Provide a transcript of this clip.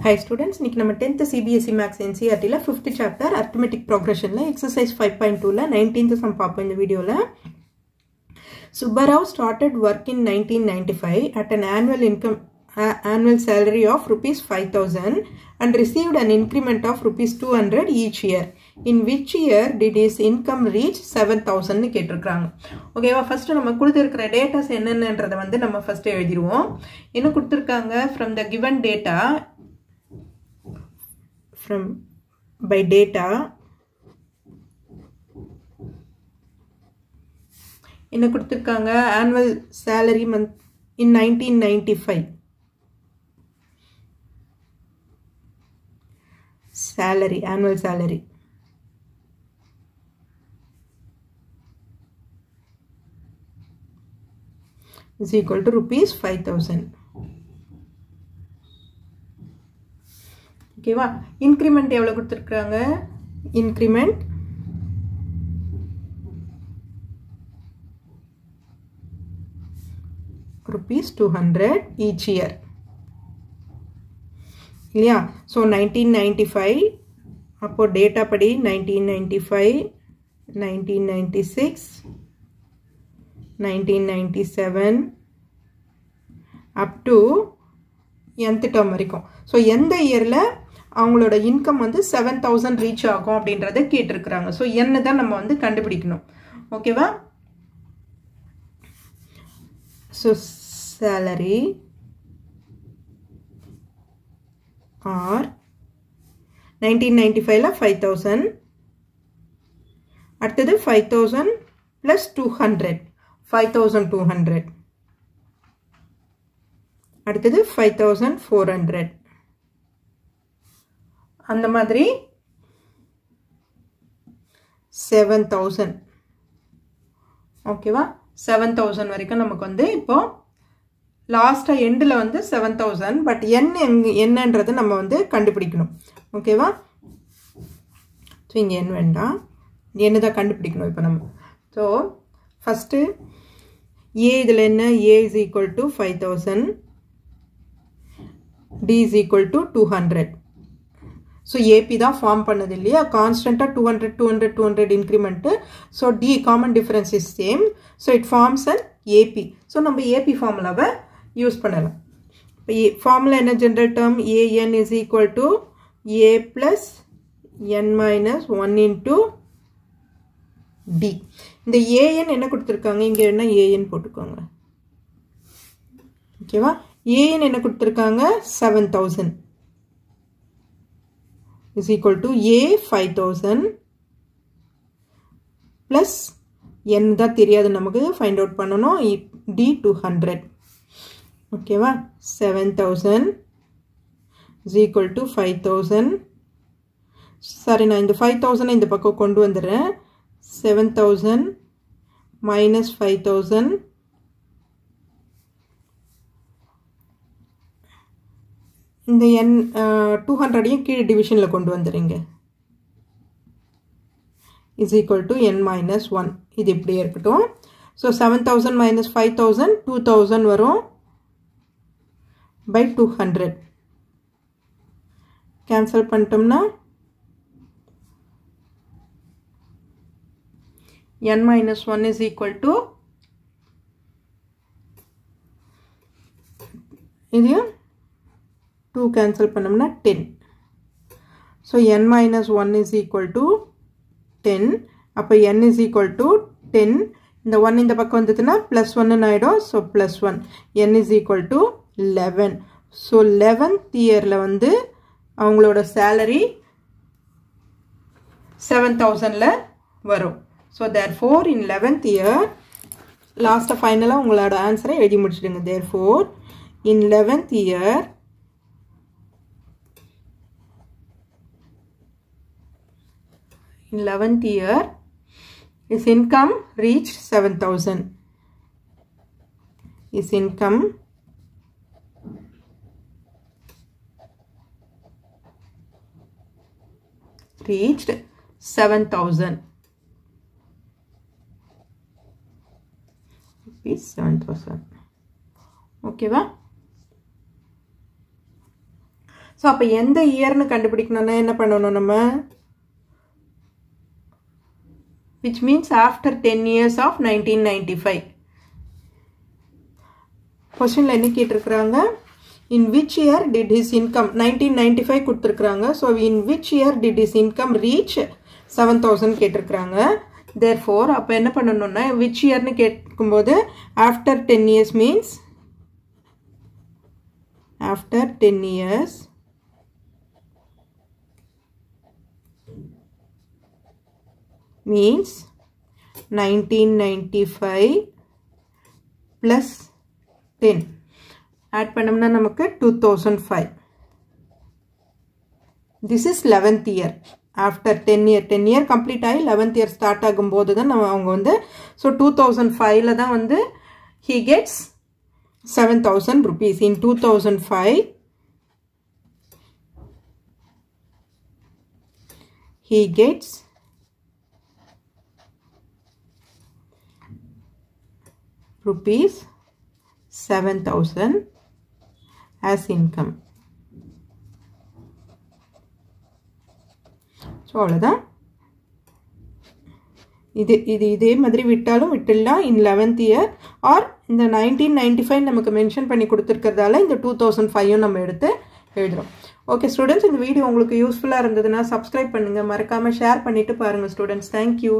Hi students, இன்னைக்கு நம்ம 10th CBSE Maths NCERT ல 5th chapter arithmetic progression ல exercise 5.2 ல 19th sum பாப்போம் இந்த வீடியோல. Subbarao started work in 1995 at an annual salary of rupees 5,000 and received an increment of rupees 200 each year. In which year did his income reach 7,000 னு கேட்டிருக்காங்க. ஓகேவா, first நம்ம கொடுத்திருக்கிற டேட்டாஸ் என்னென்னன்றதை வந்து நம்ம ஃபர்ஸ்ட் எழுதிடுவோம். என்ன கொடுத்திருக்காங்க? From the given data, by data, என்ன கொடுத்திருக்காங்க? annual salary month in 1995 salary, annual salary is equal to rupees 5,000. ஓகேவா, இன்கிரிமெண்ட் எவ்வளவு கொடுத்திருக்காங்க? இன்கிரிமெண்ட் rupees 200 each year இல்லையா? so 1995 அப்போ டேட்டா படி 1995 1996 1997 up to nth term வரைக்கும். so எந்த இயர்ல அவங்களோட இன்கம் வந்து 7,000 ரீச் ஆகும் அப்படின்றத கேட்டிருக்கிறாங்க. so என்ன தான் நம்ம வந்து கண்டுபிடிக்கணும். ஓகேவா, so salary or 1995 ல 5,000, அடுத்தது 5,000 plus 200 5,200, அடுத்தது 5,400, அந்த மாதிரி 7,000. ஓகேவா, 7,000 வரைக்கும் நமக்கு வந்து இப்போ லாஸ்டா எண்ட்ல வந்து 7,000, பட் என்னன்றது நம்ம வந்து கண்டுபிடிக்கணும். ஓகேவா, ஸோ இங்க என்ன வேண்டாம், என்னதான் கண்டுபிடிக்கணும் இப்போ நம்ம. ஸோ ஃபர்ஸ்ட் ஏ, இதுல என்ன? A is equal to 5,000, d is equal to 200. So AP தான் ஃபார்ம் பண்ணது இல்லையா? கான்ஸ்டன்டா 200 200 200 increment. So d common difference is same. So it forms an AP. So நம்ம ஏபி ஃபார்முலாவை யூஸ் பண்ணலாம். இப்போ ஃபார்முலா என்ன? General term a n is equal to a plus n minus 1 into d. இந்த ஏஎன் என்ன கொடுத்துருக்காங்க? இங்க என்ன ஏஎன் போட்டுக்கோங்க. ஓகேவா, ஏஎன் என்ன கொடுத்துருக்காங்க? 7,000 is equal to A 5,000 plus n தான் தெரியாது நமக்கு, ஃபைண்ட் அவுட் பண்ணணும். D 200. ஓகேவா, 7,000 is equal to 5,000. சரி, நான் இந்த 5,000 இந்த பக்கம் கொண்டு வந்துடுறேன். 7,000 minus 5,000 இந்த n 200 கீழே டிவிஷன்ல கொண்டு வந்துறீங்க. is equal to n minus 1. இது இப்படியே இருக்கட்டும். so 7,000 minus 5,000 2,000 வரும் by 200. கேன்சல் பண்ணிட்டோம்னா n minus 1 is equal to இது 2 cancel பண்ணோம்னா 10. so n minus 1 is equal to 10. அப்போ n is equal to 10. இந்த 1 இந்த பக்கம் வந்துதுன்னா plus 1 ஆயிடும். so plus 1. n is equal to 11. so 11th இயர்ல வந்து அவங்களோட salary 7,000ல வரும். so therefore in 11th year, last final உங்களோட ஆன்சரை எழுதி முடிச்சிடுங்க. therefore in 11th year in 11th year his income reached 7,000. his income reached 7,000. Rupees 7,000. ஓகேவா, so அப்போ எந்த இயர்னு கண்டுபிடிக்கணும்னா என்ன பண்ணணும் நம்ம, which means after 10 years of 1995. கொஸ்டினில் என்ன கேட்டிருக்கிறாங்க, in which year did his income 1995 கொடுத்துருக்குறாங்க. So in which year did his income reach 7,000 கேட்டிருக்கிறாங்க. therefore அப்போ என்ன பண்ணணும்னா which yearனு கேட்கும்போது after 10 years means after 10 years means 1995 plus 10 add பண்ணோம்னா நமக்கு 2005. this is 11th year. after 10 year complete ஆகி 11th year start ஆகும்போது தான் நம்ம அவங்க வந்து ஸோ 2005ல தான் வந்து he gets 7,000 rupees. in 2005 he gets rupees 7,000 as income. So அவ்வளோதான். இதே மாதிரி விட்டாலும் விட்டுடலாம். in 11th year ஆர் இந்த 1995 நமக்கு மென்ஷன் பண்ணி கொடுத்துருக்கிறதால இந்த 2005 நம்ம எடுத்து எழுதுகிறோம். ஓகே ஸ்டூடெண்ட்ஸ், இந்த வீடியோ உங்களுக்கு யூஸ்ஃபுல்லாக இருந்ததுன்னா சப்ஸ்கிரைப் பண்ணுங்கள், மறக்காமல் ஷேர் பண்ணிவிட்டு பாருங்கள் ஸ்டூடெண்ட்ஸ். தேங்க்யூ.